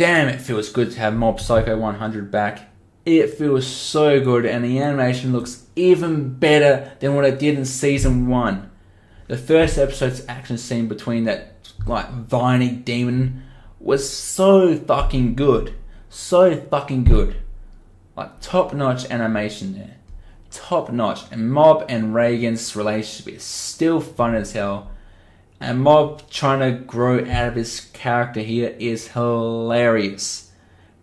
damn, it feels good to have Mob Psycho 100 back. It feels so good, and the animation looks even better than what it did in Season 1. The first episode's action scene between that, viney demon was so fucking good. So fucking good. Top-notch animation there. Top-notch. And Mob and Reigen's relationship is still fun as hell. And Mob trying to grow out of his character here is hilarious.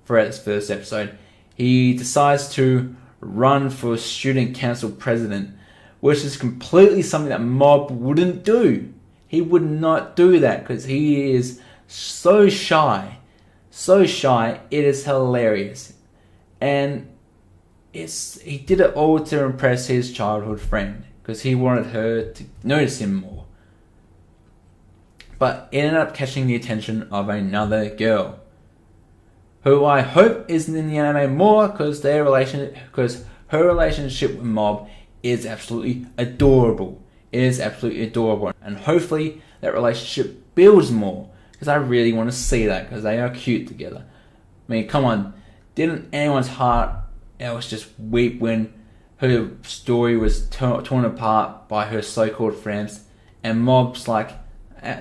Throughout this first episode, he decides to run for student council president, which is completely something that Mob wouldn't do. He would not do that because he is so shy. So shy, it is hilarious. And he did it all to impress his childhood friend because he wanted her to notice him more. But it ended up catching the attention of another girl, who I hope isn't in the anime more because her relationship with Mob is absolutely adorable. It is absolutely adorable, and hopefully that relationship builds more because I really want to see that because they are cute together. I mean, come on, didn't anyone's heart else just weep when her story was torn apart by her so-called friends, and Mob's like,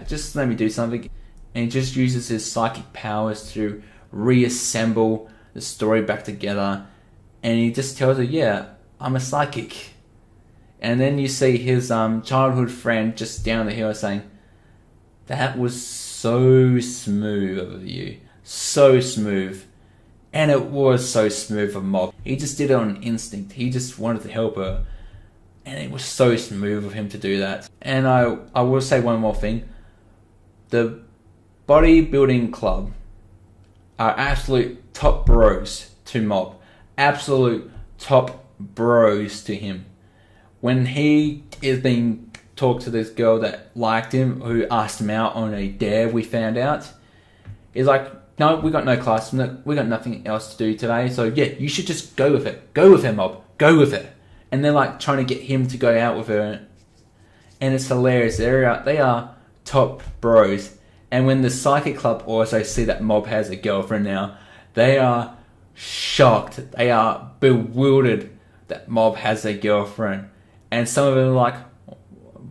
just let me do something, and he just uses his psychic powers to reassemble the story back together, and he just tells her, yeah, I'm a psychic. And then you see his childhood friend just down the hill saying, that was so smooth of you, so smooth. And it was so smooth of Mob. He just did it on instinct. He just wanted to help her. And it was so smooth of him to do that. And I will say one more thing. The bodybuilding club are absolute top bros to Mob. Absolute top bros to him. When he is being talked to this girl that liked him, who asked him out on a dare, we found out, he's like, no, we got no class, we got nothing else to do today, so yeah, you should just go with it. Go with her, Mob. Go with it. And they're like trying to get him to go out with her. And it's hilarious. They are top bros. And when the Psychic Club also see that Mob has a girlfriend now, they are shocked. They are bewildered that Mob has a girlfriend. And some of them are like,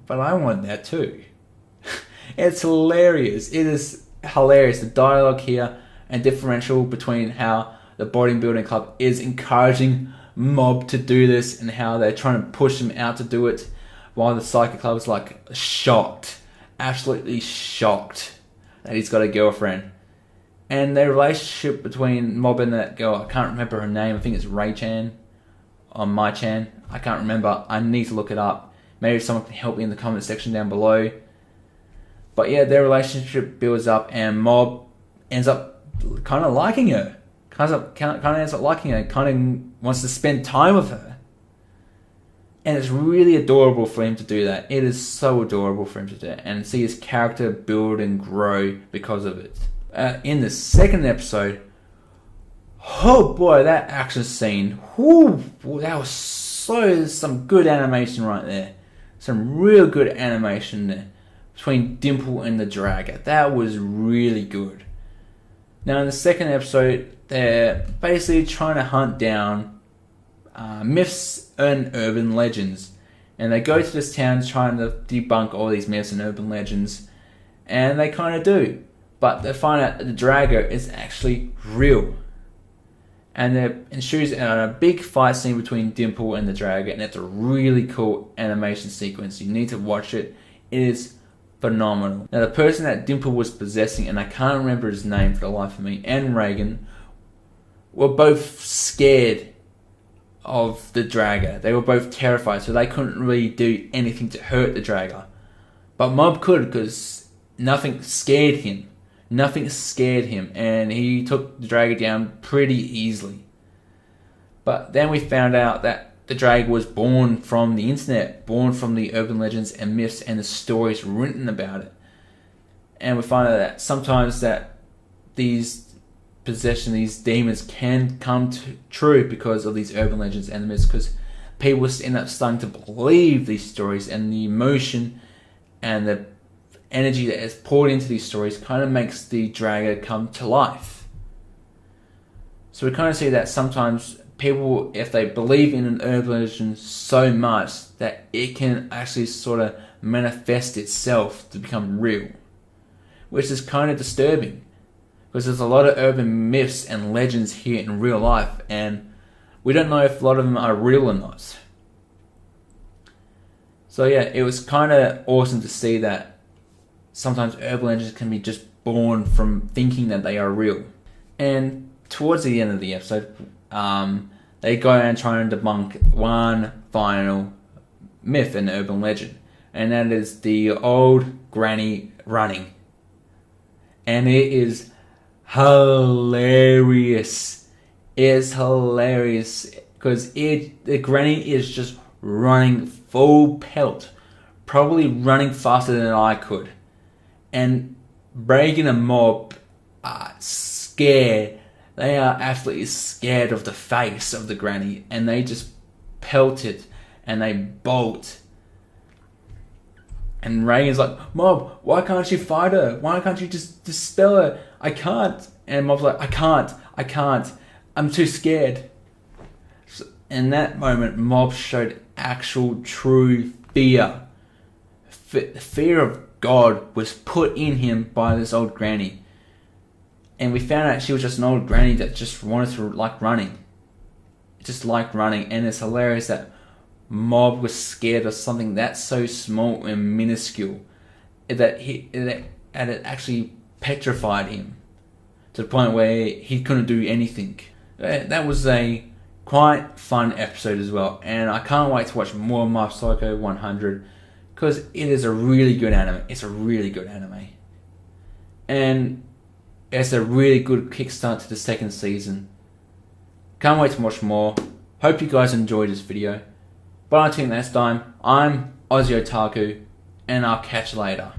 but I want that too. It's hilarious. It is hilarious. The dialogue here and differential between how the bodybuilding club is encouraging Mob to do this and how they're trying to push him out to do it, while the Psychic Club is like shocked, absolutely shocked that he's got a girlfriend. And the relationship between Mob and that girl, I can't remember her name, I think it's Ray-chan or Mai-chan, I can't remember, I need to look it up. Maybe someone can help me in the comment section down below. But yeah, their relationship builds up and Mob ends up kind of liking her. Kind of ends up liking her, kind of wants to spend time with her. And it's really adorable for him to do that. It is so adorable for him to do that. And see his character build and grow because of it. In the second episode, oh boy, that action scene. Whoo, that was some good animation right there. Some real good animation there. Between Dimple and the Dragon. That was really good. Now in the second episode, they're basically trying to hunt down myths and urban legends. And they go to this town trying to debunk all these myths and urban legends. And they kind of do. But they find out that the Drago is actually real. And there ensues a big fight scene between Dimple and the Drago. And it's a really cool animation sequence. You need to watch it. It is phenomenal. Now the person that Dimple was possessing, and I can't remember his name for the life of me, and Reigen, were both scared of the Drago. They were both terrified, so they couldn't really do anything to hurt the Drago. But Mob could, because nothing scared him. Nothing scared him, and he took the Drago down pretty easily. But then we found out that the Drago was born from the internet, born from the urban legends and myths and the stories written about it. And we find out that sometimes that these these demons can come true because of these urban legends and the myths, because people end up starting to believe these stories, and the emotion and the energy that is poured into these stories kind of makes the Drago come to life. So we kind of see that sometimes people, if they believe in an urban legend so much, that it can actually sort of manifest itself to become real, which is kind of disturbing, because there's a lot of urban myths and legends here in real life, and we don't know if a lot of them are real or not. So yeah, it was kind of awesome to see that sometimes urban legends can be just born from thinking that they are real. And towards the end of the episode, they go and try and debunk one final myth and urban legend, and that is the old granny running. And it is hilarious. It's hilarious because the granny is just running full pelt, probably running faster than I could. And Reagan and Mob are scared. They are absolutely scared of the face of the granny, and they just pelt it and they bolt. And Reagan's like, Mob, why can't you fight her? Why can't you just dispel her? I can't. And Mob's like, I can't. I'm too scared. So in that moment, Mob showed actual true fear. Fear of God was put in him by this old granny. And we found out she was just an old granny that just wanted to like running. Just liked running. And it's hilarious that Mob was scared of something that's so small and minuscule that it actually petrified him to the point where he couldn't do anything. That was a quite fun episode as well, and I can't wait to watch more of Mob Psycho 100 because it is a really good anime. It's a really good anime, and it's a really good kickstart to the second season. Can't wait to watch more. Hope you guys enjoyed this video. But until next time, I'm Ozzy Otaku, and I'll catch you later.